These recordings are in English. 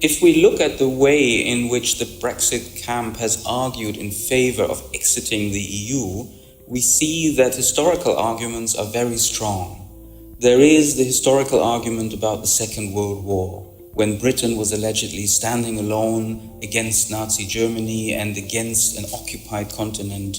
If we look at the way in which the Brexit camp has argued in favor of exiting the EU, we see that historical arguments are very strong. There is the historical argument about the Second World War, when Britain was allegedly standing alone against Nazi Germany and against an occupied continent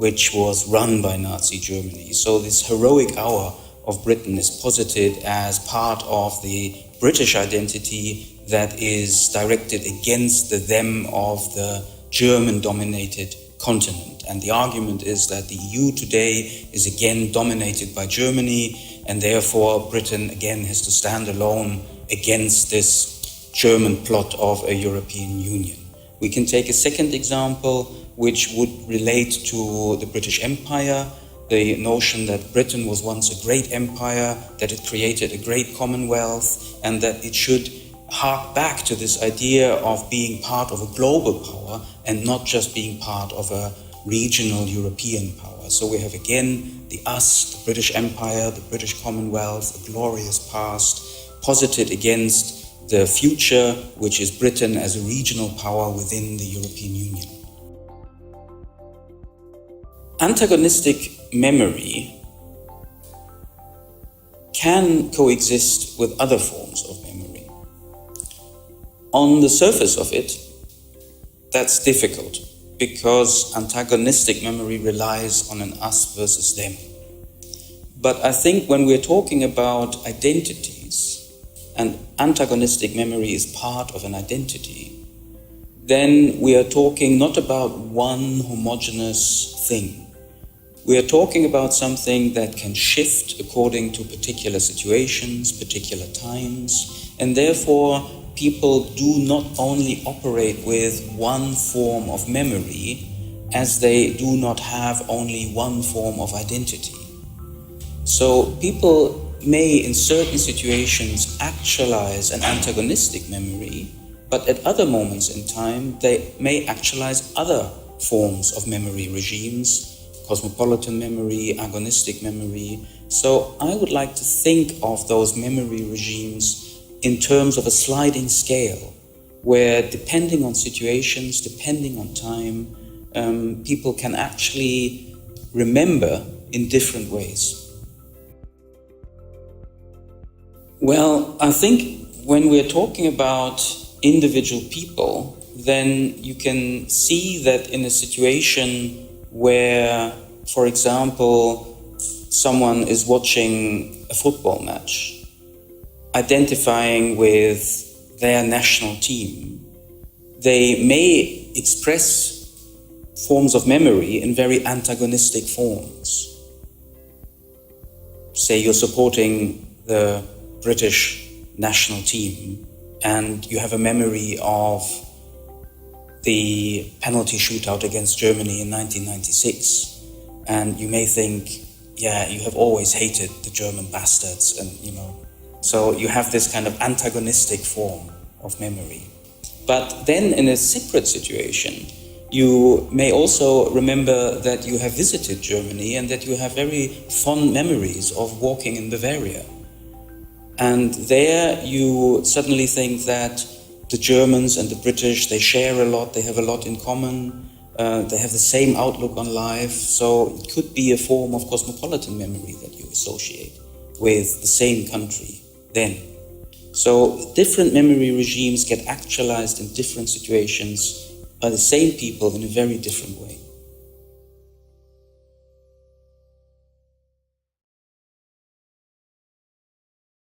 which was run by Nazi Germany. So this heroic hour of Britain is posited as part of the British identity that is directed against the them of the German-dominated continent. And the argument is that the EU today is again dominated by Germany, and therefore Britain again has to stand alone against this German plot of a European Union. We can take a second example, which would relate to the British Empire, the notion that Britain was once a great empire, that it created a great commonwealth, and that it should hark back to this idea of being part of a global power and not just being part of a regional European power. So we have again the us, the British Empire, the British Commonwealth, a glorious past, posited against the future, which is Britain as a regional power within the European Union. Antagonistic memory can coexist with other forms of memory. On the surface of it, that's difficult because antagonistic memory relies on an us versus them. But I think when we're talking about identities, and antagonistic memory is part of an identity, then we are talking not about one homogeneous thing. We are talking about something that can shift according to particular situations, particular times, and therefore people do not only operate with one form of memory as they do not have only one form of identity. So people may in certain situations actualize an antagonistic memory, but at other moments in time they may actualize other forms of memory regimes, cosmopolitan memory, agonistic memory. So I would like to think of those memory regimes in terms of a sliding scale, where depending on situations, depending on time, people can actually remember in different ways. Well, I think when we're talking about individual people, then you can see that in a situation where, for example, someone is watching a football match, identifying with their national team, they may express forms of memory in very antagonistic forms. Say you're supporting the British national team and you have a memory of the penalty shootout against Germany in 1996, and you may think, yeah, you have always hated the German bastards, and so you have this kind of antagonistic form of memory. But then in a separate situation, you may also remember that you have visited Germany and that you have very fond memories of walking in Bavaria. And there you suddenly think that the Germans and the British, they share a lot, they have a lot in common, they have the same outlook on life, so it could be a form of cosmopolitan memory that you associate with the same country then. So different memory regimes get actualized in different situations by the same people in a very different way.